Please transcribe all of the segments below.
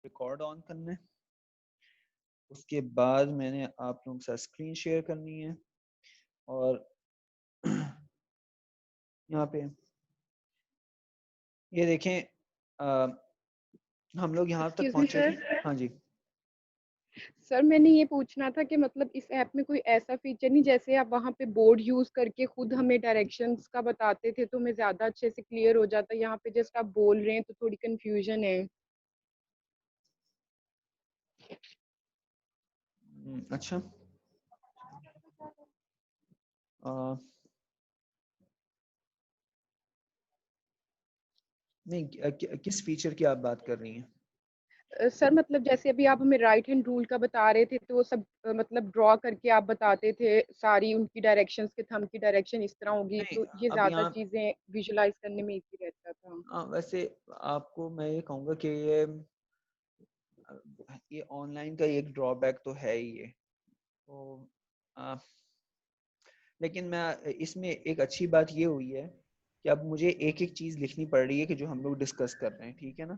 Record on करना है। उसके बाद मैंने आप लोगों के साथ स्क्रीन शेयर करनी है और यहाँ पे ये देखें हम लोग यहाँ तक एक्सक्यूज मी पहुंचे थे। सर। हाँ जी। सर मैंने ये पूछना था कि मतलब इस ऐप में कोई ऐसा फीचर नहीं, जैसे आप वहाँ पे बोर्ड यूज करके खुद हमें डायरेक्शंस का बताते थे तो हमें ज्यादा अच्छे से क्लियर हो जाता, यहाँ पे जस्ट आप बोल रहे हैं तो थोड़ी कंफ्यूजन है। अच्छा। आ, नहीं किस फीचर की आप बात कर रही हैं? सर मतलब जैसे अभी आप हमें राइट हैंड रूल का बता रहे थे तो वो सब मतलब ड्रॉ करके आप बताते थे सारी उनकी डायरेक्शंस के, थंब की डायरेक्शन इस तरह होगी, नहीं, तो ये अब ज्यादा यहाँ चीजें विजुलाइज करने में इजी रहता था। वैसे आपको मैं ये कहूँगा कि ये ऑनलाइन का एक ड्रॉबैक तो है ही ये। तो आ, लेकिन मैं इसमें एक अच्छी बात ये हुई है कि अब मुझे एक एक चीज़ लिखनी पड़ रही है कि जो हम लोग डिस्कस कर रहे हैं, ठीक है ना।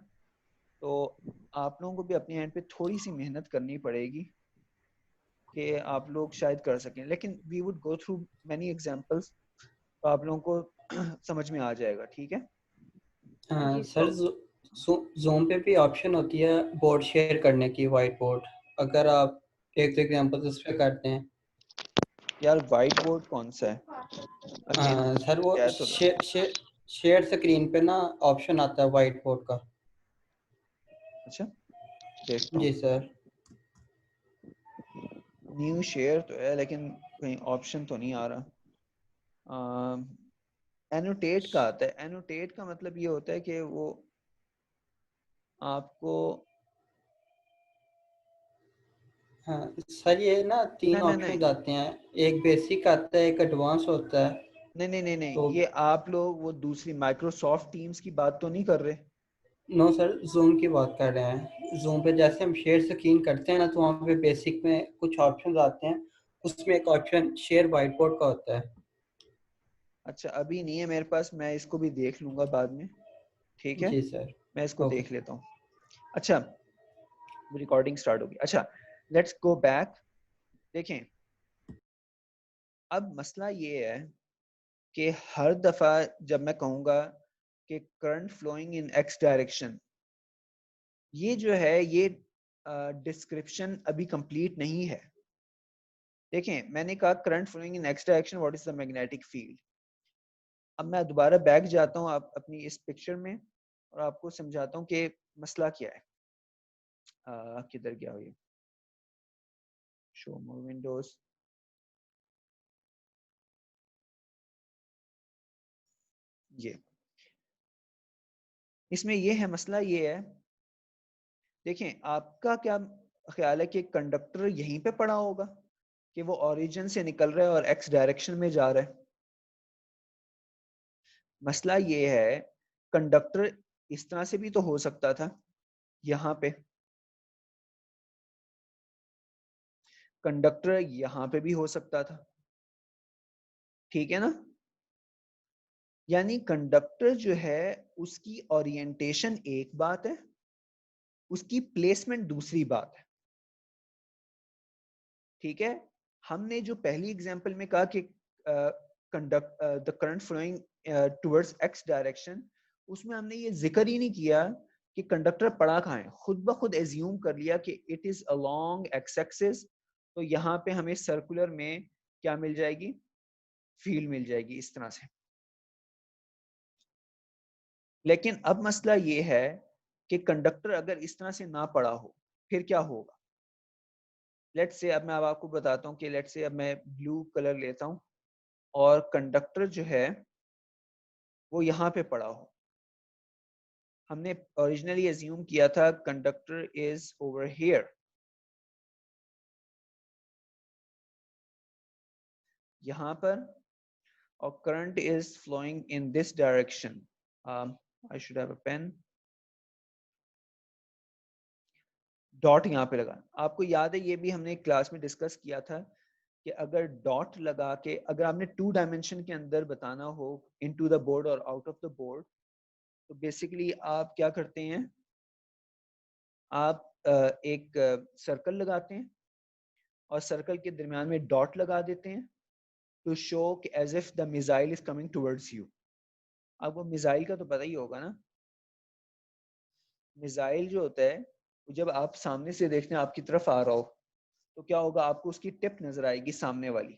तो आप लोगों को भी अपनी एंड पे थोड़ी सी मेहनत करनी पड़ेगी कि आप लोग शायद कर सकें, लेकिन we would go through many examples, तो आप लोगों को समझ में आ जाएगा, ठीक है। जी तो सर। सर जूम पे भी ऑप्शन होती है बोर्ड शेयर करने की, वाइट बोर्ड। अगर आप एक दो एग्जांपल उस पर करते हैं। यार वाइट बोर्ड कौन सा है? अगेन सर वो क्या है तो शेयर स्क्रीन पे ना ऑप्शन आता है वाइट बोर्ड का। अच्छा, देखता जी हूँ। सर। न्यू शेयर तो है लेकिन कहीं ऑप्शन तो नहीं आ रहा। एनोटेट का आता है। एनोटेट का मतलब ये होता है कि वो आपको हाँ सर, ये ना तीन नहीं नहीं नहीं ऑप्शन आते हैं। एक बेसिक आता है, एक एडवांस होता है। नहीं नहीं नहीं नहीं, तो ये आप लोग वो दूसरी माइक्रोसॉफ्ट टीम्स की बात तो नहीं कर रहे? नो सर, जूम की बात कर रहे हैं। जूम पे जैसे हम शेयर स्क्रीन करते हैं ना, तो वहाँ पे बेसिक में कुछ ऑप्शन आते हैं। उसमें एक ऑप्शन शेयर वाइट बोर्ड का होता है। अच्छा, अभी नहीं है मेरे पास, मैं इसको भी देख लूंगा बाद में, ठीक है। जी सर। मैं इसको ओके। देख लेता हूँ। अच्छा, रिकॉर्डिंग स्टार्ट होगी। अच्छा, लेट्स गो बैक। देखें, अब मसला ये है कि हर दफा जब मैं कहूँगा कि current flowing in x direction, ये जो है ये डिस्क्रिप्शन अभी कंप्लीट नहीं है। देखें, मैंने कहा current flowing in x direction, what is the magnetic field. अब मैं दोबारा बैक जाता हूँ आप अपनी इस पिक्चर में और आपको समझाता हूँ कि मसला क्या है। किधर गया ये? शो मोर विंडोज। ये इसमें ये है, मसला ये है। देखें, आपका क्या ख्याल है कि कंडक्टर यहीं पे पड़ा होगा कि वो ओरिजिन से निकल रहा है और एक्स डायरेक्शन में जा रहा है? मसला ये है, कंडक्टर इस तरह से भी तो हो सकता था, यहाँ पे कंडक्टर यहाँ पे भी हो सकता था, ठीक है ना। यानी कंडक्टर जो है उसकी ओरिएंटेशन एक बात है, उसकी प्लेसमेंट दूसरी बात है, ठीक है। हमने जो पहली एग्जांपल में कहा कि conduct the current flowing towards x direction, उसमें हमने ये जिक्र ही नहीं किया कि कंडक्टर पड़ा कहाँ है, खुद ब खुद एज्यूम कर लिया कि it is along x axis. तो यहाँ पे हमें सर्कुलर में क्या मिल जाएगी? फील्ड मिल जाएगी इस तरह से। लेकिन अब मसला ये है कि कंडक्टर अगर इस तरह से ना पड़ा हो फिर क्या होगा। लेट्स से अब मैं अब आपको बताता हूँ कि लेट्स से अब मैं ब्लू कलर लेता हूँ और कंडक्टर जो है वो यहाँ पे पड़ा हो। हमने ओरिजिनली एज्यूम किया था कंडक्टर इज ओवर हियर, यहाँ पर, और current is flowing in this direction. I should have a pen. Dot यहाँ पे लगा। आपको याद है ये भी हमने क्लास में डिस्कस किया था कि अगर डॉट लगा के अगर आपने 2 डायमेंशन के अंदर बताना हो इनटू द बोर्ड और आउट ऑफ द बोर्ड, तो बेसिकली आप क्या करते हैं, आप एक सर्कल लगाते हैं और सर्कल के दरमियान में डॉट लगा देते हैं to show as if the missile is coming towards you. आपको मिसाइल का तो पता ही होगा ना, मिसाइल जो होता है वो जब आप सामने से देखने आपकी तरफ आ रहा हो तो क्या होगा, आपको उसकी टिप नजर आएगी सामने वाली,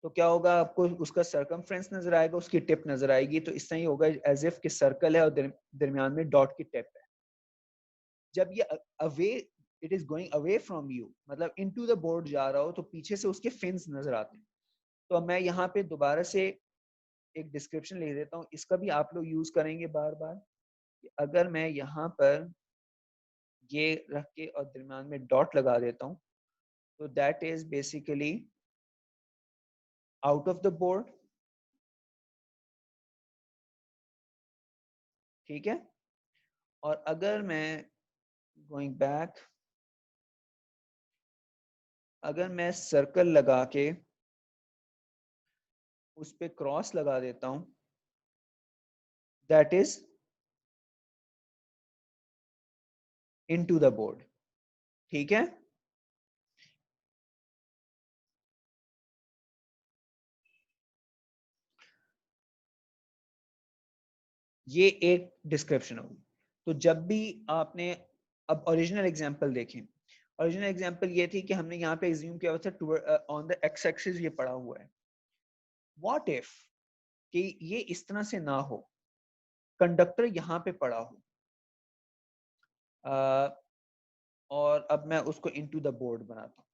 तो क्या होगा, आपको उसका सरकमफ्रेंस नजर आएगा, उसकी टिप नजर आएगी। तो इस तरह ही होगा एज इफ कि सर्कल है और दरमियान में डॉट की टिप है। जब ये away, it is going away from you, मतलब इनटू द बोर्ड जा रहा हो, तो पीछे से उसके फिन्स नजर आते हैं। तो अब मैं यहाँ पे दोबारा से एक डिस्क्रिप्शन लिख देता हूँ, इसका भी आप लोग यूज करेंगे बार बार। अगर मैं यहाँ पर ये रख के और दरमियान में डॉट लगा देता हूँ, तो that is basically out of the board, ठीक है। और अगर मैं गोइंग बैक, अगर मैं सर्कल लगा के उस पे क्रॉस लगा देता हूं, that is into the board, ठीक है। ये एक डिस्क्रिप्शन होगी। तो जब भी आपने, अब ओरिजिनल एग्जांपल देखें, ओरिजिनल एग्जांपल ये थी कि हमने यहाँ पे एज्यूम किया हुआ था ऑन द एक्स एक्सिस ये पड़ा हुआ है। व्हाट इफ कि ये इस तरह से ना हो, कंडक्टर यहाँ पे पड़ा हो, और अब मैं उसको इनटू द बोर्ड बनाता हूँ।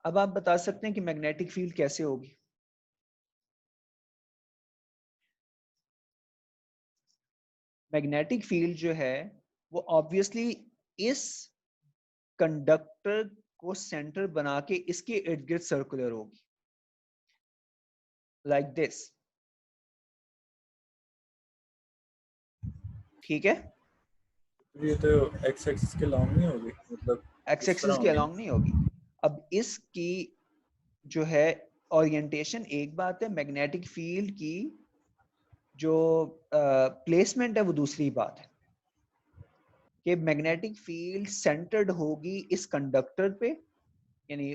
अब आप बता सकते हैं कि मैग्नेटिक फील्ड कैसे होगी। मैग्नेटिक फील्ड जो है वो ऑब्वियसली इस कंडक्टर को सेंटर बना के इसके इर्द गिर्द सर्कुलर होगी, लाइक दिस, ठीक है। ये तो एक्स एक्सिस के लॉन्ग नहीं होगी, मतलब एक्स इस तरह एक्सिस के होगी। अलोंग नहीं होगी। अब इसकी जो है ओरिएंटेशन एक बात है, मैग्नेटिक फील्ड की जो प्लेसमेंट है वो दूसरी बात है, कि मैग्नेटिक फील्ड सेंटर्ड होगी इस कंडक्टर पे, यानी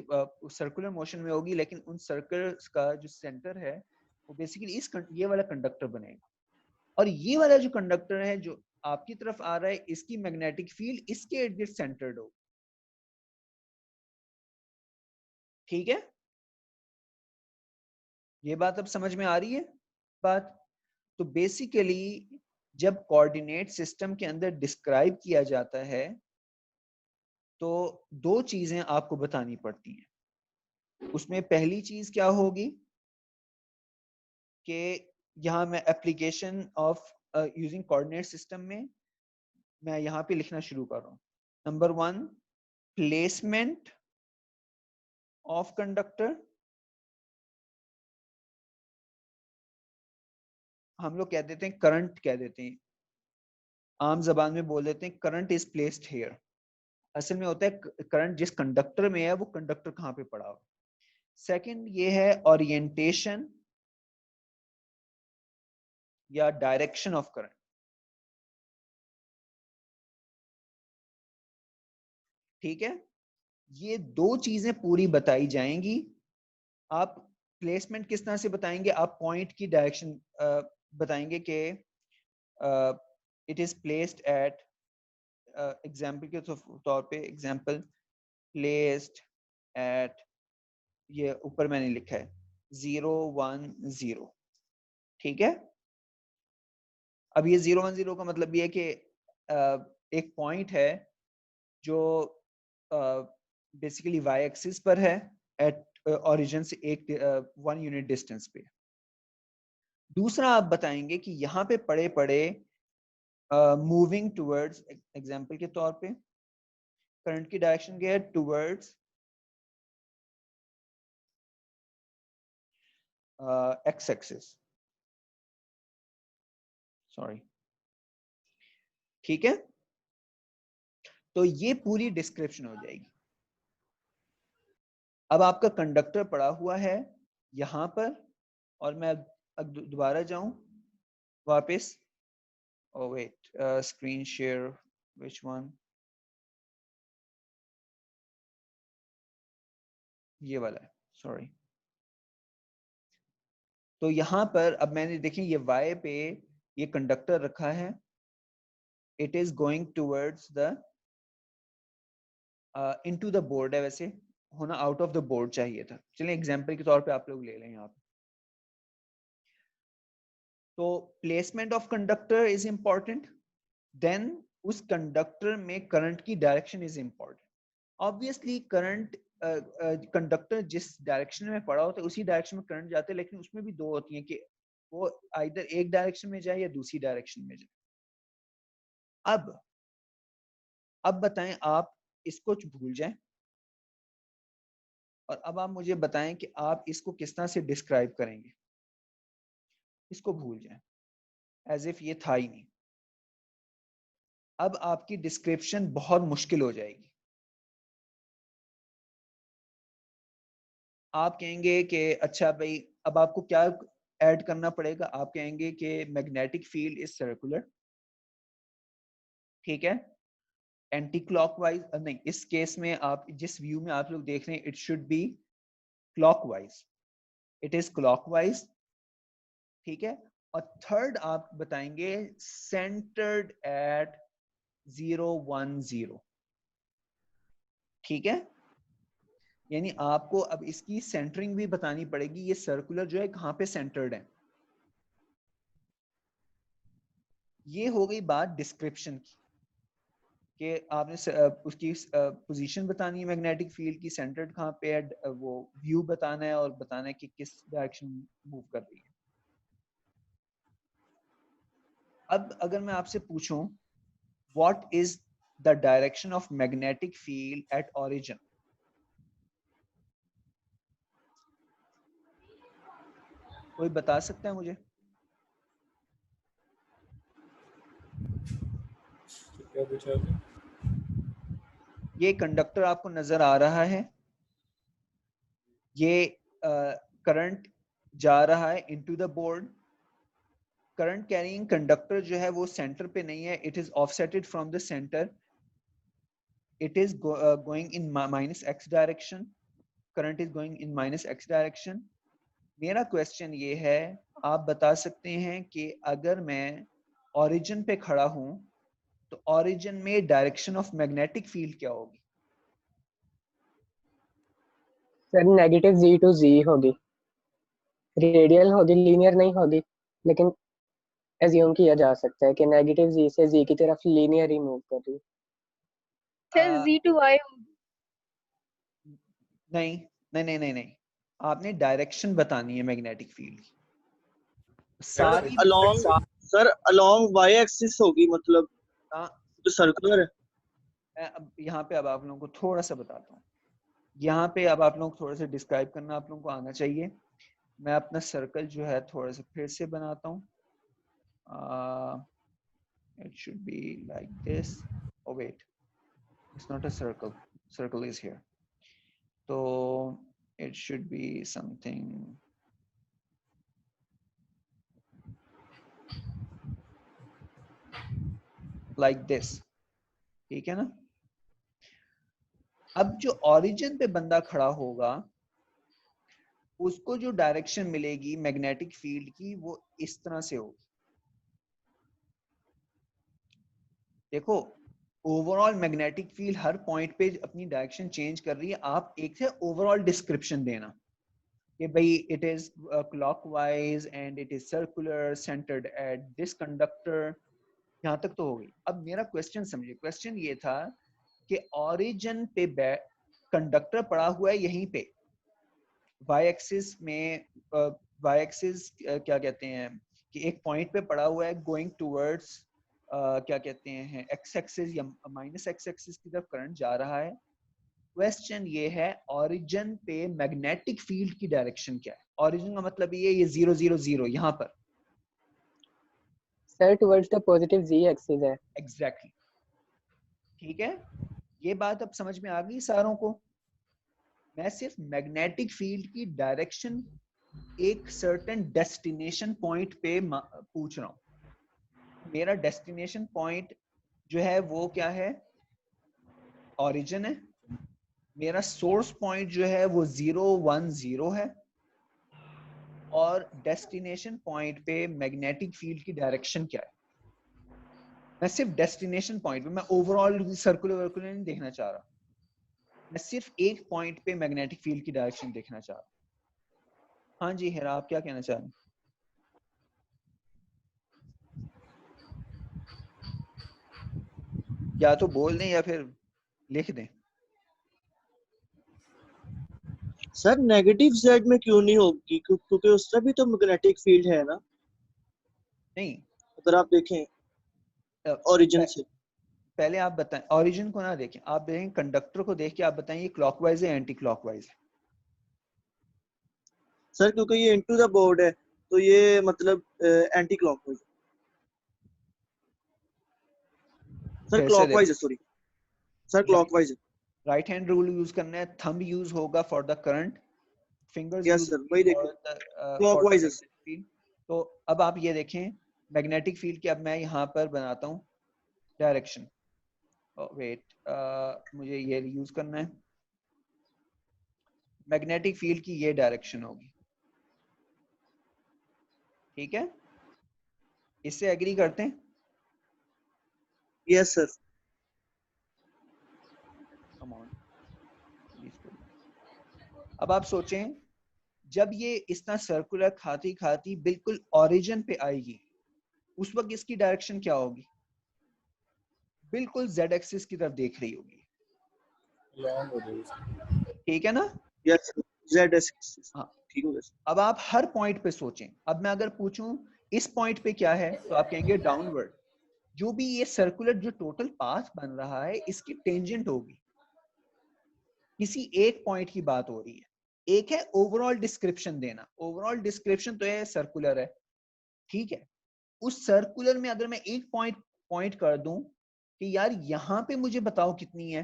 सर्कुलर मोशन में होगी, लेकिन उन सर्कल्स का जो सेंटर है वो बेसिकली ये वाला कंडक्टर बनेगा। और ये वाला जो कंडक्टर है जो आपकी तरफ आ रहा है, इसकी मैग्नेटिक फील्ड इसके इर्द गिर्द सेंटर्ड हो, ठीक है। ये बात अब समझ में आ रही है बात। तो बेसिकली जब कोऑर्डिनेट सिस्टम के अंदर डिस्क्राइब किया जाता है तो दो चीजें आपको बतानी पड़ती हैं। उसमें पहली चीज क्या होगी कि यहाँ मैं application of using coordinate system में मैं यहाँ पे लिखना शुरू कर रहा हूँ। Number 1, placement of conductor. हम लोग कह देते हैं करंट, कह देते हैं आम जबान में बोल देते हैं करंट इज प्लेस्ड हियर। असल में होता है करंट जिस कंडक्टर में है वो कंडक्टर कहाँ पे पड़ा हो। सेकंड ये है ओरिएंटेशन या डायरेक्शन ऑफ करंट, ठीक है। ये दो चीजें पूरी बताई जाएंगी। आप प्लेसमेंट किस तरह से बताएंगे, आप पॉइंट की डायरेक्शन बताएंगे कि it is placed at, example के तौर पे एग्जाम्पल, प्लेस्ड एट, ये ऊपर मैंने लिखा है 010, ठीक है। अब ये 010 का मतलब ये है कि एक पॉइंट है जो बेसिकली वाई एक्सिस पर है एट ओरिजिन से एक 1 यूनिट डिस्टेंस पे। दूसरा आप बताएंगे कि यहाँ पे पड़े पड़े मूविंग टुवर्ड्स, एग्जांपल के तौर पे करंट की डायरेक्शन क्या है, टुवर्ड्स एक्स एक्सिस, सॉरी, ठीक है। तो ये पूरी डिस्क्रिप्शन हो जाएगी। अब आपका कंडक्टर पड़ा हुआ है, यहाँ पर, और मैं दोबारा जाऊं वापस, oh wait, screen share, which one, ये वाला है, सॉरी। तो यहाँ पर अब मैंने देखें ये y पे ये कंडक्टर रखा है, it is going towards the into the board है, वैसे होना आउट ऑफ द बोर्ड चाहिए था। चलिए एग्जांपल के तौर पे आप लोग ले लें यहाँ पे। तो placement of conductor is important, then उस कंडक्टर में करंट की direction is important. Obviously current conductor जिस डायरेक्शन में पड़ा होता है उसी डायरेक्शन में करंट जाते हैं, लेकिन उसमें भी दो होती हैं कि वो आइदर एक डायरेक्शन में जाए या दूसरी डायरेक्शन में जाए। अब बताएं, आप इसको भूल जाएं और अब आप मुझे बताएं कि आप इसको किस तरह से डिस्क्राइब करेंगे। इसको भूल जाएं एज इफ ये था ही नहीं। अब आपकी डिस्क्रिप्शन बहुत मुश्किल हो जाएगी। आप कहेंगे कि अच्छा भाई अब आपको क्या ऐड करना पड़ेगा, आप कहेंगे कि मैग्नेटिक फील्ड इज सर्कुलर, ठीक है, एंटी क्लॉकवाइज नहीं, इस केस में आप जिस व्यू में आप लोग देख रहे हैं it should be clockwise, it is clockwise, ठीक है। और थर्ड आप बताएंगे सेंटर्ड एट 010, ठीक है। यानी आपको अब इसकी सेंटरिंग भी बतानी पड़ेगी, ये सर्कुलर जो है कहां पे सेंटर्ड है। ये हो गई बात डिस्क्रिप्शन की कि आपने उसकी पोजीशन बतानी है मैग्नेटिक फील्ड की, सेंटर्ड कहाँ पे है, वो व्यू बताना है और बताना है कि किस डायरेक्शन मूव कर रही है। अब अगर मैं आपसे पूछूं what is the direction of magnetic field at origin, कोई बता सकता है मुझे? क्या पूछा आपने? ये कंडक्टर आपको नजर आ रहा है, ये करंट जा रहा है into the board. Current carrying conductor जो है वो सेंटर पे नहीं है, it is offsetted from the centre, it is going in minus X direction, current is going in minus X direction. मेरा क्वेश्चन ये है, आप बता सकते हैं कि अगर मैं ओरिजिन पे खड़ा हूं तो ओरिजिन में डायरेक्शन ऑफ मैग्नेटिक फील्ड क्या होगी? सर नेगेटिव जी टू जी होगी, रेडियल होगी, लीनियर नहीं होगी, लेकिन एज्यूम किया जा सकता है कि नेगेटिव जी से जी की तरफ लीनियर ही मूव कर रही है। सर आ, जी टू आई नहीं नहीं नहीं नहीं नहीं, आपने डायरेक्शन बतानी है मैग्नेटिक फील्ड की सारी। Along sir along y axis होगी, मतलब हाँ, जो सर्कुलर है। मैं अब यहाँ पे अब आप लोगों को थोड़ा सा बताता हूँ, यहाँ पे अब आप लोगों को थोड़ा सा डिस्क्राइब करना आप लोगों को आना चाहिए। मैं अपना सर्कल जो है थोड़ा सा फिर से बनाता हूँ। It should be like this. Oh wait, it's not a circle. Circle is here. So it should be something like this. ठीक है ना? अब जो ओरिजिन पे बंदा खड़ा होगा उसको जो डायरेक्शन मिलेगी मैग्नेटिक फील्ड की वो इस तरह से होगी। देखो ओवरऑल मैग्नेटिक फील्ड हर पॉइंट पे अपनी डायरेक्शन चेंज कर रही है। आप एक से ओवरऑल डिस्क्रिप्शन देना कि भाई it is clockwise and it is circular centred at this conductor, यहाँ तक तो हो गई। अब मेरा क्वेश्चन समझिए, क्वेश्चन ये था कि ओरिजिन पे कंडक्टर पड़ा हुआ है यहीं पे वाई एक्सिस में, वाई एक्सिस क्या कहते हैं कि एक पॉइंट पे पड़ा हुआ है गोइंग टूवर्ड्स क्या कहते हैं एक्स एक्सिस या माइनस एक्स एक्सिस की तरफ करंट जा रहा है। क्वेश्चन ये है ओरिजिन पे मैग्नेटिक फील्ड की डायरेक्शन क्या है? ओरिजिन का मतलब ये 000 यहाँ पर sir towards the positive z axis है। एग्जैक्टली ठीक है। ये बात अब समझ में आ गई सारों को? मैं सिर्फ मैग्नेटिक फील्ड की डायरेक्शन एक सर्टेन डेस्टिनेशन पॉइंट पे पूछ रहा हूँ। मेरा डेस्टिनेशन पॉइंट जो है वो क्या है, ओरिजिन है। मेरा सोर्स पॉइंट जो है वो 010 है, और डेस्टिनेशन पॉइंट पे मैग्नेटिक फील्ड की डायरेक्शन क्या है। मैं सिर्फ डेस्टिनेशन पॉइंट पे, मैं ओवरऑल सर्कुलर वर्कुलर नहीं देखना चाह रहा, मैं सिर्फ एक पॉइंट पे मैग्नेटिक फील्ड की डायरेक्शन देखना चाह रहा। हाँ जी हेरा, आप क्या कहना चाह रहे हैं? या तो बोल दें या फिर लिख दें। सर नेगेटिव जेड में क्यों नहीं होगी? क्योंकि उसका भी तो मैग्नेटिक फील्ड है ना, नहीं, अगर आप देखें ओरिजिन से। पहले आप बताएं, ओरिजिन को ना देखें, आप देखें कंडक्टर को देख के आप बताएं ये क्लॉकवाइज है एंटी क्लॉकवाइज है। सर क्योंकि ये इनटू द बोर्ड है तो ये मतलब एंटी क्लॉकवाइज। सर फिर से क्लॉकवाइज है, देखो, सॉरी सर क्लॉकवाइज है। राइट हैंड रूल यूज करना है, थंब यूज होगा for the current, fingers yes use sir, वही फॉर देखो द क्लॉकवाइज है। Magnetic field. तो अब आप ये देखें मैग्नेटिक फील्ड की, अब मैं यहाँ पर बनाता हूँ डायरेक्शन। वेट, मुझे ये यूज करना है। मैग्नेटिक फील्ड की ये डायरेक्शन होगी, ठीक है? इससे एग्री करते हैं? Yes sir. कम ऑन, अब आप सोचें जब ये इस तरह सर्कुलर खाती खाती बिल्कुल ओरिजिन पे आएगी, उस वक्त इसकी डायरेक्शन क्या होगी? बिल्कुल जेड एक्सिस की तरफ देख रही होगी, लॉन्ग हो जाएगी। ठीक है ना? Yes Z axis. हाँ। ठीक हो गया सर। अब आप हर पॉइंट पे सोचें। अब मैं अगर पूछूं इस पॉइंट पे क्या है, तो आप कहेंगे डाउनवर्ड। जो भी ये सर्कुलर जो टोटल पाथ बन रहा है इसकी टेंजेंट होगी, किसी एक पॉइंट की बात हो रही है। एक है ओवरऑल डिस्क्रिप्शन देना, ओवरऑल डिस्क्रिप्शन तो है सर्कुलर है, ठीक है? उस सर्कुलर में अगर मैं एक पॉइंट कर दूं कि यार यहां पे मुझे बताओ कितनी है,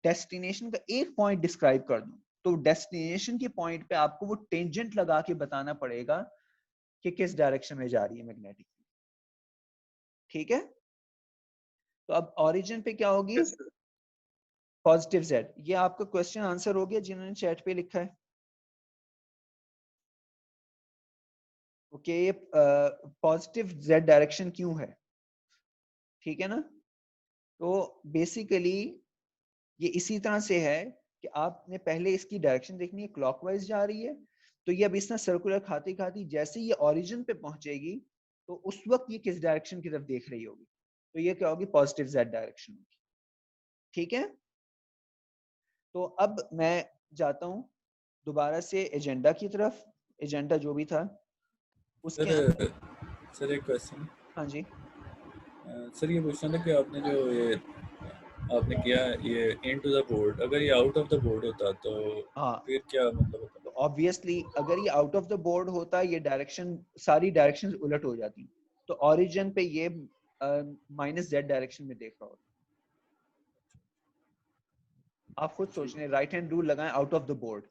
डेस्टिनेशन का एक पॉइंट डिस्क्राइब कर दूं, तो डेस्टिनेशन के पॉइंट पे आपको वो टेंजेंट लगा के बताना पड़ेगा कि किस डायरेक्शन में जा रही है मैग्नेटिक, ठीक है? तो अब ओरिजिन पे क्या होगी? Yes sir. Positive Z. ये आपका क्वेश्चन आंसर हो गया जिन्होंने चैट पे लिखा है। ओके, ये पॉजिटिव जेड डायरेक्शन क्यों है, ठीक है ना? तो बेसिकली ये इसी तरह से है कि आपने पहले इसकी डायरेक्शन देखनी है, क्लॉकवाइज जा रही है, तो ये अब इस तरह सर्कुलर खाती खाती जैसे ये ओरिजिन पे पहुंचेगी तो उस वक्त ये किस डायरेक्शन की तरफ देख रही होगी, तो ये क्या होगी? पॉजिटिव जेड डायरेक्शन होगी, ठीक है? तो अब मैं जाता हूं दोबारा से एजेंडा की तरफ। एजेंडा जो भी था उसके अंदर, सर एक क्वेश्चन। हाँ जी, सर ये पूछना था कि आपने जो ये आपने किया ये इनटू द बोर्ड, अगर ये आउट ऑफ द बोर्ड होता तो हाँ। फिर क्या मतलब होता? तो ऑब्वियसली अगर ये आउट ऑफ द बोर्ड होता, ये डायरेक्शन, सारी डायरेक्शंस उलट हो जाती, तो ओरिजिन पे ये माइनस जेड डायरेक्शन में देख रहा होता। आप खुद सोच लें, राइट हैंड रूल लगाएं आउट ऑफ द बोर्ड,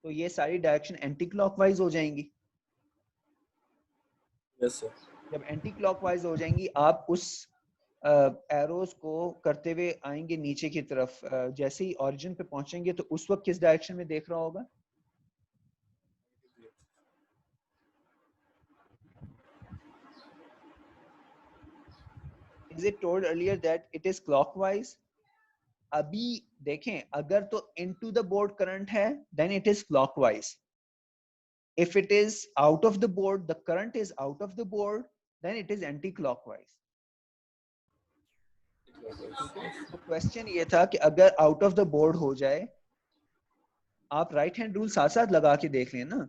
तो ये सारी डायरेक्शन एंटी क्लॉकवाइज हो जाएंगी। Yes sir. जब एंटी क्लॉकवाइज हो जाएंगी, आप उस एरोज को करते हुए आएंगे नीचे की तरफ, जैसे ही ओरिजिन पे पहुंचेंगे तो उस वक्त किस डायरेक्शन में देख रहा होगा? Is it told earlier that it is clockwise? अभी देखें, अगर तो into the board current है then it is clockwise. If it is out of the board, the current is out of the board, then it is anti-clockwise. तो question ये था कि अगर आउट ऑफ द बोर्ड हो जाए, आप right hand rule साथ साथ लगा के देख लें ना।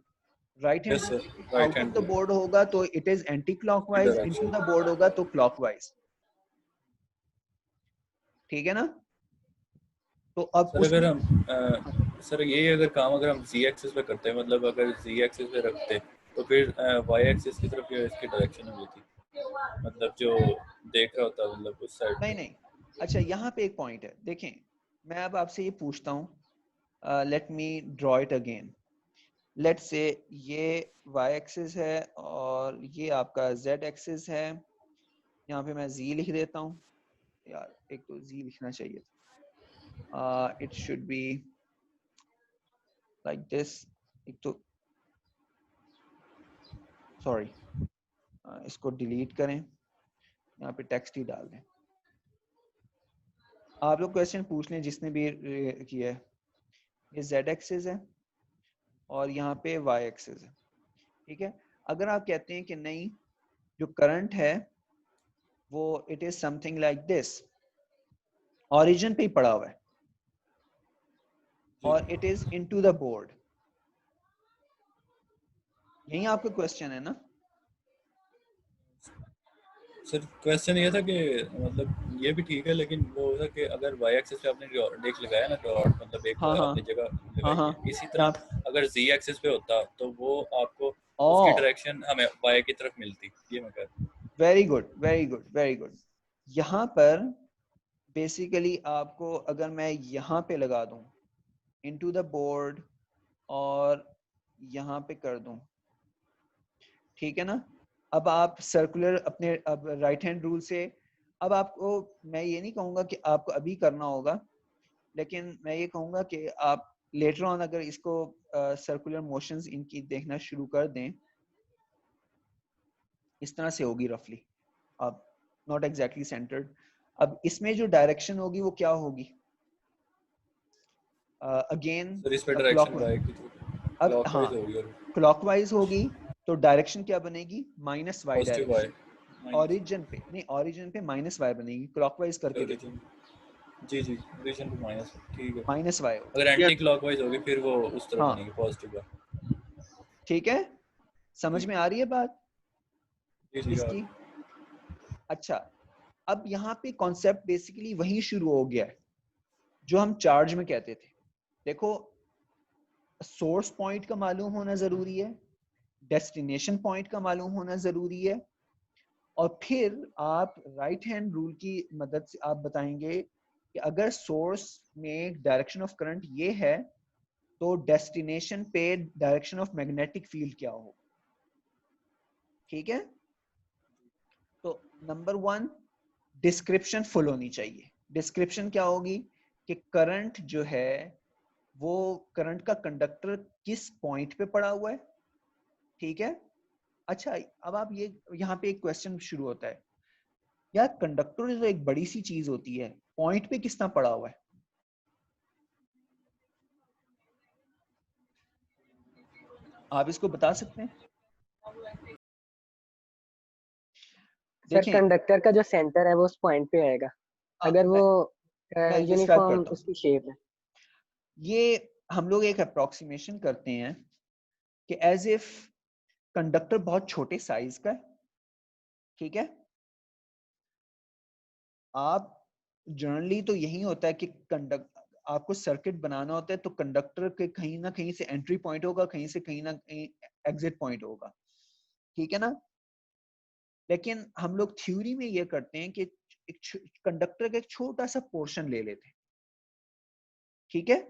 Right hand yes sir, rule right out of hand the board होगा तो it is anti clockwise, into the board होगा तो क्लॉकवाइज, ठीक है ना? तो अब सर अगर उसमें हम सर ये अगर काम अगर हम z एक्सिस पे करते हैं, मतलब अगर z एक्सिस पे रखते तो फिर y एक्सिस की तरफ ये इसकी डायरेक्शन हो थी, मतलब जो देख रहा होता मतलब उस साइड नहीं पे। नहीं, अच्छा यहाँ पे एक पॉइंट है, देखें मैं अब आपसे ये पूछता हूँ, let me draw it again. Let's say ये y एक्सिस है और ये आपका z एक्सिस है। यहाँ पे मैं z लिख देता हूँ, यार एक तो z लिखना चाहिए था, it should be like this. एक तो सॉरी, इसको डिलीट करें, यहाँ पे टेक्स्ट ही डाल दें। आप लोग क्वेश्चन पूछ लें जिसने भी किया है। ये z एक्सिस है और यहाँ पे y एक्सिस है, ठीक है। अगर आप कहते हैं कि नहीं, जो करंट है वो it is something like this, origin पे ही पड़ा हुआ है और it is into the board, यही आपका क्वेश्चन है ना? सर क्वेश्चन ये था कि मतलब ये भी ठीक है, लेकिन वो था कि अगर वाई एक्सिस पे आपने देख लगाया ना डॉट, मतलब एक हाँ हाँ आपने जगह हाँ लगाई हाँ है, इसी यहाँ तरह अगर जी एक्सिस पे होता तो वो आपको ओ उसकी डायरेक्शन हमें वाई की तरफ मिलती, ये मैं कह रहा हूँ। Very good very good very good. यहाँ पर बेसिकली आपको अगर मैं यहाँ पे लगा दूं इनटू द बोर्ड और यहाँ पे कर दूं, ठीक है ना। अब आप सर्कुलर अपने अब राइट हैंड रूल से, अब आपको मैं ये नहीं कहूँगा कि आपको अभी करना होगा, लेकिन मैं ये कहूँगा कि आप लेटर ऑन अगर इसको सर्कुलर मोशंस इनकी देखना शुरू कर दें, इस तरह से होगी रफली, अब नॉट एग्जैक्टली सेंटर्ड। अब इसमें जो डायरेक्शन होगी वो क्या होगी? अगेन सर इस पे क्लॉक, डायरेक्शन वाई की तरफ अब हाँ क्लॉकवाइज होगी और क्लॉकवाइज होगी, तो डायरेक्शन क्या बनेगी? Minus y positive y direction. Origin पे नहीं, ओरिजिन पे माइनस वाई बनेगी, क्लॉकवाइज करके देखो, ओरिजिन, जी जी ओरिजिन पे माइनस, ठीक है। माइनस वाई होगा। अगर एंटी क्लॉकवाइज होगी फिर वो उस तरफ हाँ बनेगी, पॉजिटिव वाई। ठीक है, समझ जी में आ रही है बात जी जी इसकी? अच्छा, अब यहाँ पे कॉन्सेप्ट बेसिकली वही शुरू हो गया है जो हम चार्ज में कहते थे। देखो, सोर्स पॉइंट का मालूम होना जरूरी है, डेस्टिनेशन पॉइंट का मालूम होना जरूरी है, और फिर आप राइट हैंड रूल की मदद से आप बताएंगे कि अगर सोर्स में डायरेक्शन ऑफ करंट ये है तो डेस्टिनेशन पे डायरेक्शन ऑफ मैग्नेटिक फील्ड क्या हो। ठीक है, तो नंबर 1 डिस्क्रिप्शन फुल होनी चाहिए। डिस्क्रिप्शन क्या होगी कि करंट जो है वो करंट का कंडक्टर किस पॉइंट पे पड़ा हुआ है, ठीक है। अच्छा, अब आप ये यहाँ पे एक क्वेश्चन शुरू होता है, यार कंडक्टर जो एक बड़ी सी चीज होती है, पॉइंट पे किस तरह पड़ा हुआ है? आप इसको बता सकते हैं? सर देखें, कंडक्टर का जो सेंटर है वो उस पॉइंट पे आएगा, अगर वो मैं डिस्क्राइब यूनिफॉर्म करता हूँ। उसकी शेप है। ये हम लोग एक अप्रोक्सीमेशन करते हैं कि एज इफ कंडक्टर बहुत छोटे साइज का है, ठीक है। आप जनरली तो यही होता है कि आपको सर्किट बनाना होता है तो कंडक्टर के कहीं ना कहीं से एंट्री पॉइंट होगा, कहीं से कहीं ना कहीं एग्जिट पॉइंट होगा, ठीक है ना। लेकिन हम लोग थ्योरी में ये करते हैं कि एक कंडक्टर का एक छोटा सा पोर्शन ले लेते हैं, ठीक है।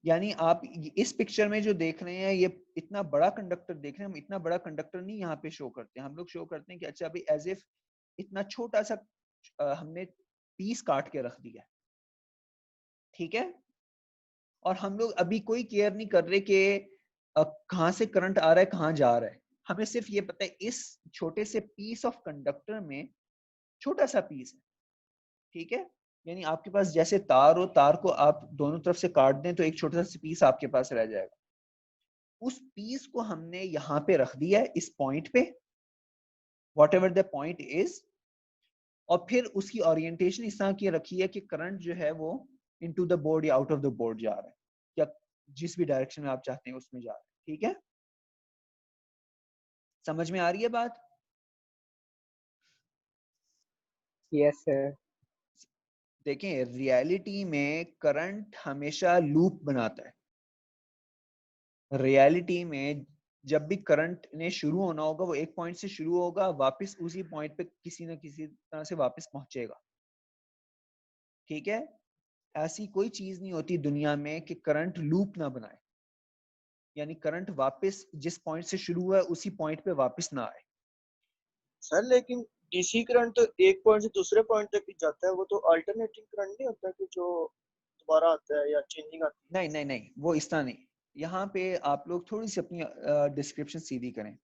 यानी आप इस पिक्चर में जो देख रहे हैं, ये इतना बड़ा कंडक्टर देख रहे हैं, हम इतना बड़ा कंडक्टर नहीं यहाँ पे शो करते हैं, हम लोग शो करते हैं कि अच्छा अभी एज इफ इतना छोटा सा हमने पीस काट के रख दिया, ठीक है। और हम लोग अभी कोई केयर नहीं कर रहे कि कहाँ से करंट आ रहा है, कहाँ जा रहा है। हमें सिर्फ ये पता है इस छोटे से पीस ऑफ कंडक्टर में, छोटा सा पीस है, ठीक है। यानी आपके पास जैसे तार हो, तार को आप दोनों तरफ से काट दें तो एक छोटा सा पीस आपके पास रह जाएगा। उस पीस को हमने यहाँ पे रख दिया है, इस पॉइंट पे, what ever the point is, और फिर उसकी ओरिएंटेशन इस तरह की रखी है कि करंट जो है वो इनटू द बोर्ड या आउट ऑफ द बोर्ड जा रहा है, या जिस भी डायरेक्शन में आप चाहते हैं उसमें जा रहा है, ठीक है। समझ में आ रही है बात? Yes sir. देखें, रियलिटी में करंट हमेशा लूप बनाता है। रियलिटी में जब भी करंट ने शुरू होना होगा, वो एक पॉइंट से शुरू होगा, वापस उसी पॉइंट पे किसी ना किसी तरह से वापस पहुंचेगा, ठीक है। ऐसी कोई चीज नहीं होती दुनिया में कि करंट लूप ना बनाए। यानी करंट वापस जिस पॉइंट से शुरू हुआ है उसी पॉइंट पे वापस ना आए। सर लेकिन डीसी करंट तो एक पॉइंट से दूसरे पॉइंट तक ही जाता है, वो तो अल्टरनेटिंग करंट नहीं होता कि जो दोबारा आता है या चेंजिंग आती है। नहीं नहीं नहीं, वो इस तरह नहीं। यहाँ पे आप लोग थोड़ी सी अपनी डिस्क्रिप्शन सीधी करें।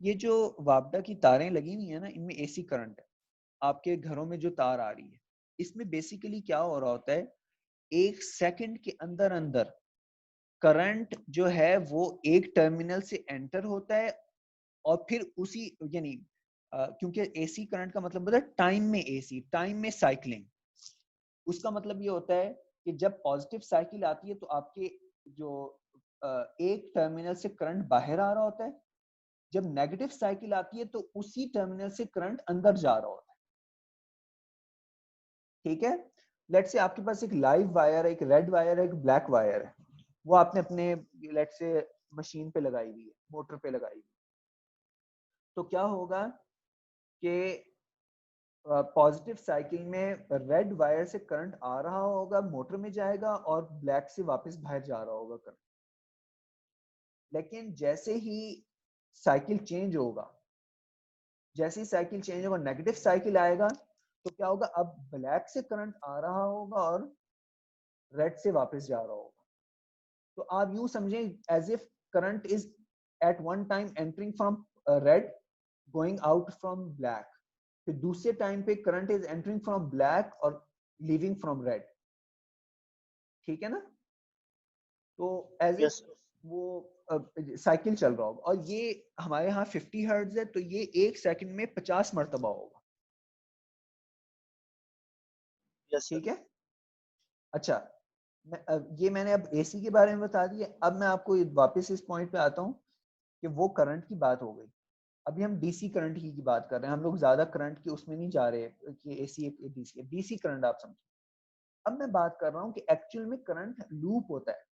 ये जो वापडा की तारें लगी हुई है ना, इनमें एसी करंट है। आपके घरों में जो तार आ रही है, इसमें बेसिकली क्या हो रहा होता है, 1 सेकंड के अंदर अंदर करंट जो है वो एक टर्मिनल से एंटर होता है और फिर उसी यानी क्योंकि एसी करंट का मतलब होता है टाइम में एसी, टाइम में साइकिलिंग। उसका मतलब ये होता है कि जब पॉजिटिव साइकिल आती है तो आपके जो एक टर्मिनल से करंट बाहर आ रहा होता है, जब नेगेटिव साइकिल आती है तो उसी टर्मिनल से करंट अंदर जा रहा होता है। ठीक है, लेट से आपके पास एक लाइव वायर है, एक रेड वायर है, एक ब्लैक वायर है, वो आपने अपने लेट से मशीन पे लगाई हुई है, मोटर पे लगाई हुई है। तो क्या होगा कि पॉजिटिव साइकिल में रेड वायर से करंट आ रहा होगा, मोटर में जाएगा, और ब्लैक से वापस बाहर जा रहा होगा करंट। लेकिन जैसे ही साइकिल चेंज होगा, जैसे ही साइकिल चेंज होगा, नेगेटिव साइकिल आएगा, तो क्या होगा, अब ब्लैक से करंट आ रहा होगा और रेड से वापस जा रहा होगा। तो आप यूं समझें as if current is at one time entering from red, going out from black, फिर दूसरे टाइम पे current is entering from black और लीविंग फ्रॉम रेड। ठीक है ना? तो एज इफ यस सर। वो साइकिल चल रहा होगा, और ये हमारे यहाँ 50 हर्ट्ज है, तो ये 1 सेकंड में 50 मरतबा होगा। Yes sir. ठीक है, अच्छा, ये मैंने अब एसी के बारे में बता दिया। अब मैं आपको वापस इस पॉइंट पे आता हूँ कि वो करंट की बात हो गई, अभी हम डीसी करंट की बात कर रहे हैं। हम लोग ज्यादा करंट की उसमें नहीं जा रहे कि एसी डीसी है, डीसी करंट आप समझो। अब मैं बात कर रहा हूँ कि एक्चुअल में करंट लूप होता है,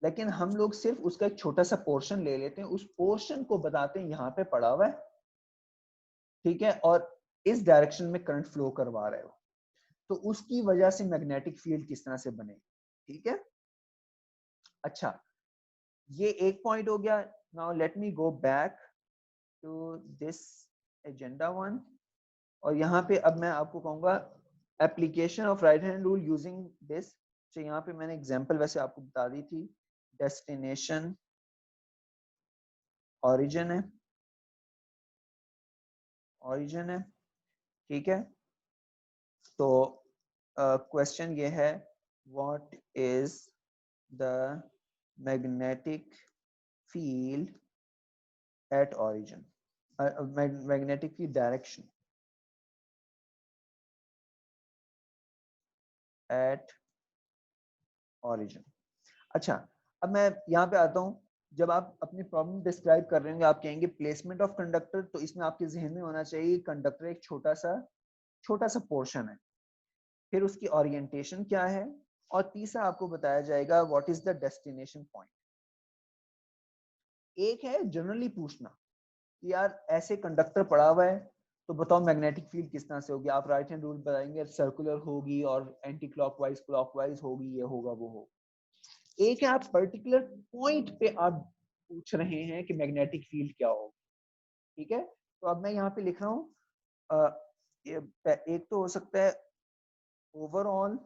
लेकिन हम लोग सिर्फ उसका एक छोटा सा पोर्शन ले लेते हैं, उस पोर्शन को बताते हैं यहाँ पे पड़ा हुआ है, ठीक है, और इस डायरेक्शन में करंट फ्लो करवा रहे हो, तो उसकी वजह से मैग्नेटिक फील्ड किस तरह से बने। ठीक है, अच्छा, ये एक पॉइंट हो गया। Now let me go back to this agenda one, और यहाँ पे अब मैं आपको कहूंगा application of right hand rule using this. तो यहाँ पे मैंने एग्जांपल वैसे आपको बता दी थी, डेस्टिनेशन ओरिजिन है, ओरिजिन है, ठीक है। तो क्वेश्चन ये है, what is the magnetic field at origin, magnetic field direction at origin. अच्छा, अब मैं यहाँ पे आता हूँ। जब आप अपनी प्रॉब्लम डिस्क्राइब कर रहे होंगे, आप कहेंगे प्लेसमेंट ऑफ कंडक्टर, तो इसमें आपके जहन में होना चाहिए कंडक्टर एक छोटा सा पोर्शन है, फिर उसकी ओरिएंटेशन क्या है, और तीसरा आपको बताया जाएगा what is the destination point. एक है जनरली पूछना कि यार ऐसे कंडक्टर पड़ा हुआ है, तो बताओ मैग्नेटिक फील्ड किस तरह से होगी। आप राइट हैंड रूल बताएंगे, सर्कुलर होगी और एंटी क्लॉकवाइज क्लॉकवाइज होगी, ये होगा वो होगा। एक है आप पर्टिकुलर पॉइंट पे आप पूछ रहे हैं कि मैग्नेटिक फील्ड क्या होगी। ठीक है, तो अब मैं यहाँ पे लिख रहा हूँ, एक तो हो सकता है overall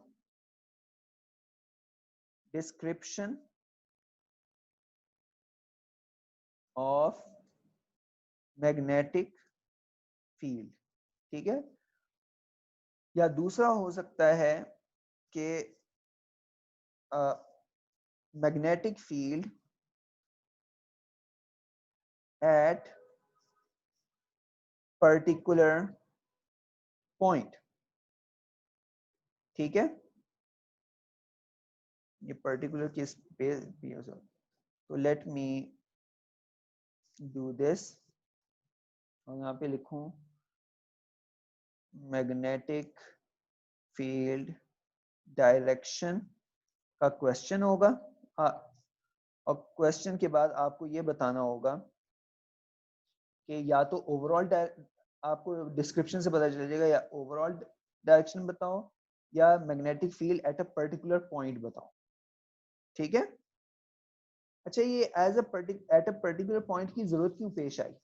description of magnetic field, ठीक है, या दूसरा हो सकता है कि magnetic field at particular point. ठीक है, ये पर्टिकुलर किस पे भी हो सकता। तो लेट मी डू दिस, और यहाँ पे लिखूं मैग्नेटिक फील्ड डायरेक्शन का क्वेश्चन होगा। और क्वेश्चन के बाद आपको ये बताना होगा कि या तो ओवरऑल, आपको डिस्क्रिप्शन से पता चल जाएगा, या ओवरऑल डायरेक्शन बताओ या magnetic field at a particular point बताओ। ठीक है, अच्छा, ये एट अ पर्टिकुलर पॉइंट की जरूरत क्यों पेश आई?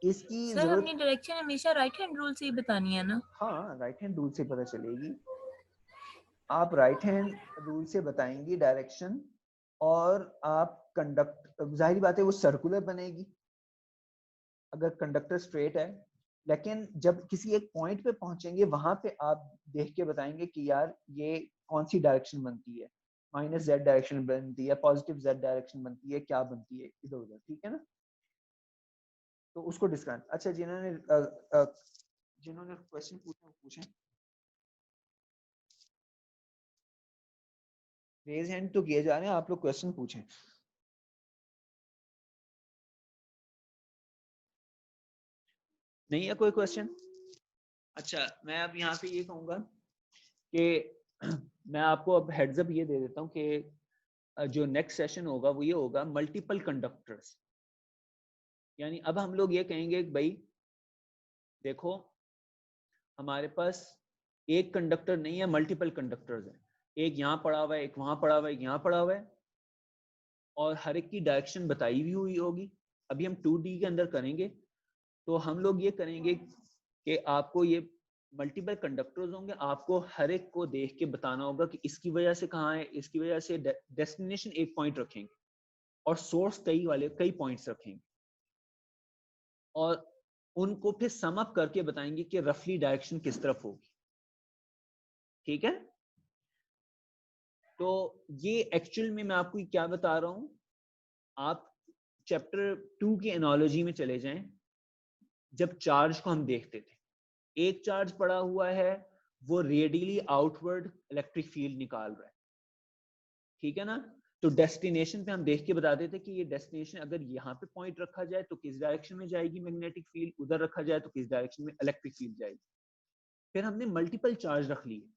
इसकी सर अपनी जरूरत, डायरेक्शन हमेशा राइट हैंड रूल से ही बतानी है ना? हाँ राइट हैंड रूल से पता चलेगी। आप राइट हैंड रूल से बताएंगी डायरेक्शन, और आप कंडक्ट, जाहिर बात है वो सर्कुलर बनेगी अगर कंडक्टर स्ट्रेट है, लेकिन जब किसी एक पॉइंट पे पहुंचेंगे वहां पे आप देख के बताएंगे कि यार ये कौन सी डायरेक्शन बनती है, माइनस जेड डायरेक्शन बनती है, पॉजिटिव जेड डायरेक्शन बनती है, क्या बनती है इधर उधर, ठीक है ना? तो उसको डिस्क्राइब। अच्छा, जिन्होंने क्वेश्चन पूछा पूछें, रेज हैंड तो किए जा रहे हैं, आप लोग क्वेश्चन पूछें। नहीं है कोई क्वेश्चन? अच्छा, मैं अब यहाँ पे ये कहूँगा कि मैं आपको अब हेड्स अप ये दे देता हूँ कि जो नेक्स्ट सेशन होगा वो ये होगा मल्टीपल कंडक्टर्स। यानी अब हम लोग ये कहेंगे कि भाई देखो, हमारे पास एक कंडक्टर नहीं है, मल्टीपल कंडक्टर्स हैं। एक यहाँ पड़ा हुआ है, एक वहाँ पड़ा हुआ है, एक यहाँ पड़ा हुआ है, और हर एक की डायरेक्शन बताई भी हुई होगी। अभी हम 2D के अंदर करेंगे तो हम लोग ये करेंगे कि आपको ये मल्टीपल कंडक्टर्स होंगे, आपको हर एक को देख के बताना होगा कि इसकी वजह से कहाँ है, इसकी वजह से डेस्टिनेशन एक पॉइंट रखेंगे और सोर्स कई पॉइंट्स रखेंगे, और उनको फिर सम अप करके बताएंगे कि रफली डायरेक्शन किस तरफ होगी। ठीक है? तो ये एक्चुअल में मैं आपको क्या बता रहा हूं, आप चैप्टर 2 की एनालॉजी में चले जाएं। जब चार्ज को हम देखते थे, एक चार्ज पड़ा हुआ है, वो रेडियली आउटवर्ड इलेक्ट्रिक फील्ड निकाल रहा है, ठीक है ना? तो डेस्टिनेशन पे हम देख के बताते थे कि ये डेस्टिनेशन अगर यहाँ पे पॉइंट रखा जाए तो किस डायरेक्शन में जाएगी मैग्नेटिक फील्ड, उधर रखा जाए तो किस डायरेक्शन में इलेक्ट्रिक फील्ड जाएगी। फिर हमने मल्टीपल चार्ज रख लिए,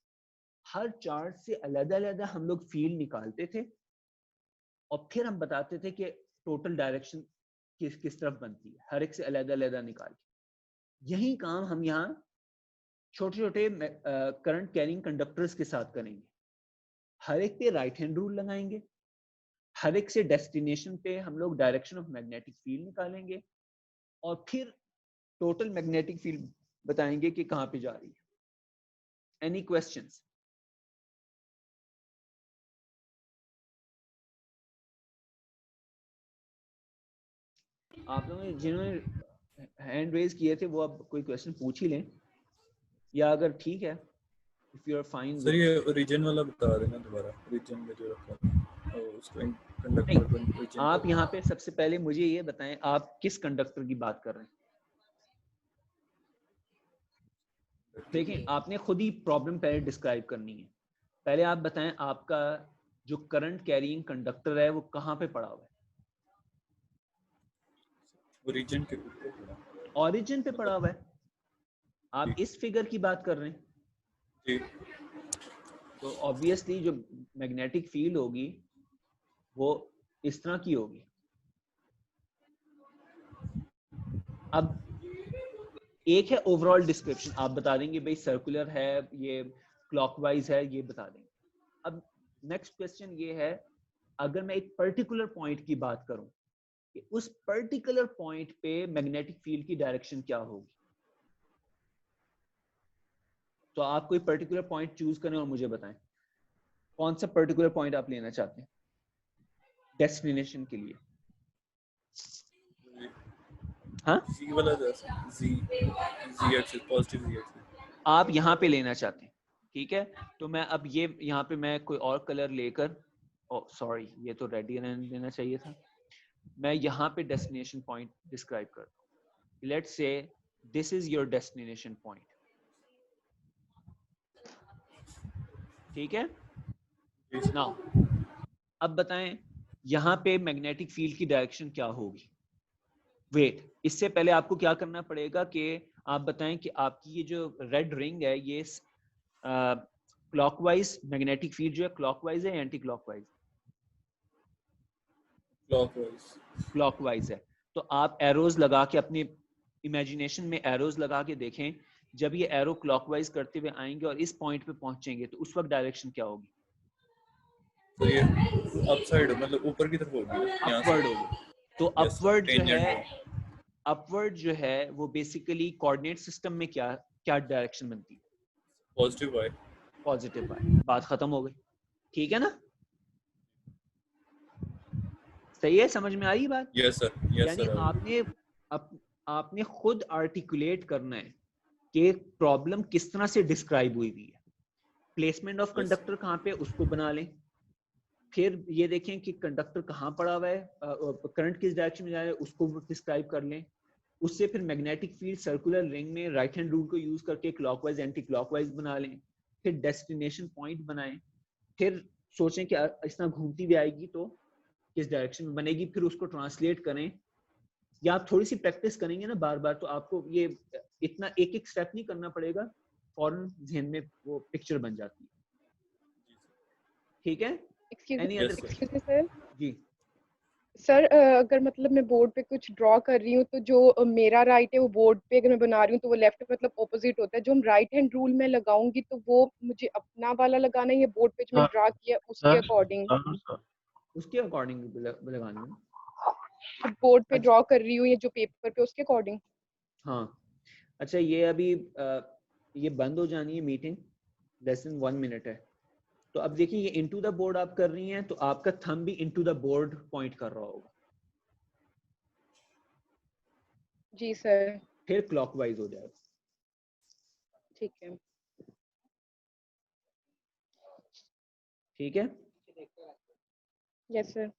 हर चार्ज से अलग अलग हम लोग फील्ड निकालते थे, और फिर हम बताते थे कि टोटल डायरेक्शन किस तरफ बनती है, हर एक से अलग अलग निकाल के। यही काम हम यहाँ छोटे छोटे करंट कैरिंग कंडक्टर्स के साथ करेंगे। हर एक पे राइट हैंड रूल लगाएंगे, हर एक से डेस्टिनेशन पे हम लोग डायरेक्शन ऑफ मैग्नेटिक फील्ड निकालेंगे, और फिर टोटल मैग्नेटिक फील्ड बताएंगे कि कहाँ पे जा रही है। Any questions? आप लोगों ने जिन्होंने हैंड रेज किए थे वो अब कोई क्वेश्चन पूछ ही लें, या अगर ठीक है, if you are fine. Sir ये ओरिजिन वाला बता देना दोबारा, ओरिजिन में जो रखा है उसको कंडक्टर को ओरिजिन। आप यहाँ पे सबसे पहले मुझे ये बताएं, आप किस कंडक्टर की बात कर रहे हैं? देखें, आपने खुद ही प्रॉब्लम पहले डिस्क्राइब करनी है। पहले आप बताएं आपका जो करंट कैरिंग कंडक्टर है वो कहाँ पे पड़ा हुआ है? ओरिजिन के ऊपर, ओरिजिन पे पड़ा हुआ है। आप इस फिगर की बात कर रहे हैं जी। तो ऑब्वियसली जो मैग्नेटिक फील्ड होगी वो इस तरह की होगी। अब एक है ओवरऑल डिस्क्रिप्शन, आप बता देंगे भाई सर्कुलर है, ये क्लॉकवाइज है, ये बता देंगे। अब नेक्स्ट क्वेश्चन ये है, अगर मैं एक पर्टिकुलर पॉइंट की बात करूं कि उस पर्टिकुलर पॉइंट पे मैग्नेटिक फील्ड की डायरेक्शन क्या होगी, तो आप कोई पर्टिकुलर पॉइंट चूज करें और मुझे बताएं कौन सा पर्टिकुलर पॉइंट आप लेना चाहते हैं डेस्टिनेशन के लिए। हाँ, जी वाला जी एक्सिस, पॉजिटिव जी एक्सिस आप यहाँ पे लेना चाहते हैं, ठीक है? तो मैं अब ये यहाँ पे मैं कोई और कलर लेकर, सॉरी ये तो रेड ही लेना चाहिए था, मैं यहाँ पे डेस्टिनेशन पॉइंट डिस्क्राइब करता हूँ। Let's say this is your destination point, ठीक है? नाउ अब बताएं यहाँ पे मैग्नेटिक फील्ड की डायरेक्शन क्या होगी। वेट, इससे पहले आपको क्या करना पड़ेगा कि आप बताएं कि आपकी ये जो रेड रिंग है ये क्लॉकवाइज मैग्नेटिक फील्ड जो है क्लॉकवाइज है या एंटी क्लॉकवाइज? क्लॉकवाइज है। तो आप एरोज लगा के अपने इमेजिनेशन में एरोज लगा के देखें, जब ये एरो क्लॉकवाइज करते हुए आएंगे और इस पॉइंट पे पहुंचेंगे तो उस वक्त डायरेक्शन क्या होगी? तो ये अपसाइड मतलब ऊपर की तरफ होगी यहाँ से। अपवर्ड होगी। तो Yes, अपवर्ड जो tangent है, हो। अपवर्ड जो है वो बेसिकली कोऑर्डिनेट सिस्टम में क्या क्या डायरेक्शन बनती है? Positive y. Positive y. बात खत्म हो गई, ठीक है ना? सही है, समझ में आई बात? यस सर, यस यानी सर। आपने खुद आर्टिकुलेट करना है कि प्रॉब्लम किस तरह से डिस्क्राइब हुई है। Placement of Yes. कंडक्टर कहाँ पे, उसको बना लें। फिर ये देखें कि कंडक्टर कहाँ पड़ा हुआ है, करंट किस डायरेक्शन में जा रहा है, उसको डिस्क्राइब कर लें। उससे फिर मैग्नेटिक फील्ड सर्कुलर रिंग में राइट हैंड रूल को यूज करके क्लॉकवाइज एंटी क्लॉकवाइज बना लें। फिर डेस्टिनेशन पॉइंट बनाएं। फिर सोचें कि इस तरह घूमती हुई आएगी तो किस डायरेक्शन में बनेगी, फिर उसको ट्रांसलेट करें। या आप थोड़ी सी प्रैक्टिस करेंगे ना बार बार, तो आपको ये इतना एक एक स्टेप नहीं करना पड़ेगा, फौरन ज़हन में वो पिक्चर बन जाती है। ठीक है? Any other question? Excuse me sir. जी सर अगर मतलब मैं बोर्ड पे कुछ ड्रॉ कर रही हूँ तो जो मेरा राइट है वो बोर्ड पे अगर मैं बना रही हूँ तो वो लेफ्ट मतलब ऑपोजिट होता है। जो हम राइट हैंड रूल में लगाऊंगी तो वो मुझे अपना वाला लगाना है या बोर्ड पे जो मैं ड्रॉ किया उसके अकॉर्डिंग? उसके अकॉर्डिंग लगानी है। जो बोर्ड पे अच्छा, ड्रॉ कर रही हूँ या जो पेपर पे उसके अकॉर्डिंग? हाँ अच्छा, ये अभी ये बंद हो जानी है मीटिंग, लेस देन 1 मिनट है। तो अब देखिए ये इनटू द बोर्ड आप कर रही हैं, तो आपका थंब भी इनटू द बोर्ड पॉइंट कर रहा होगा। जी सर। फिर क्लॉकवाइज हो जाएगा। ठीक है। ठीक है? Yes sir.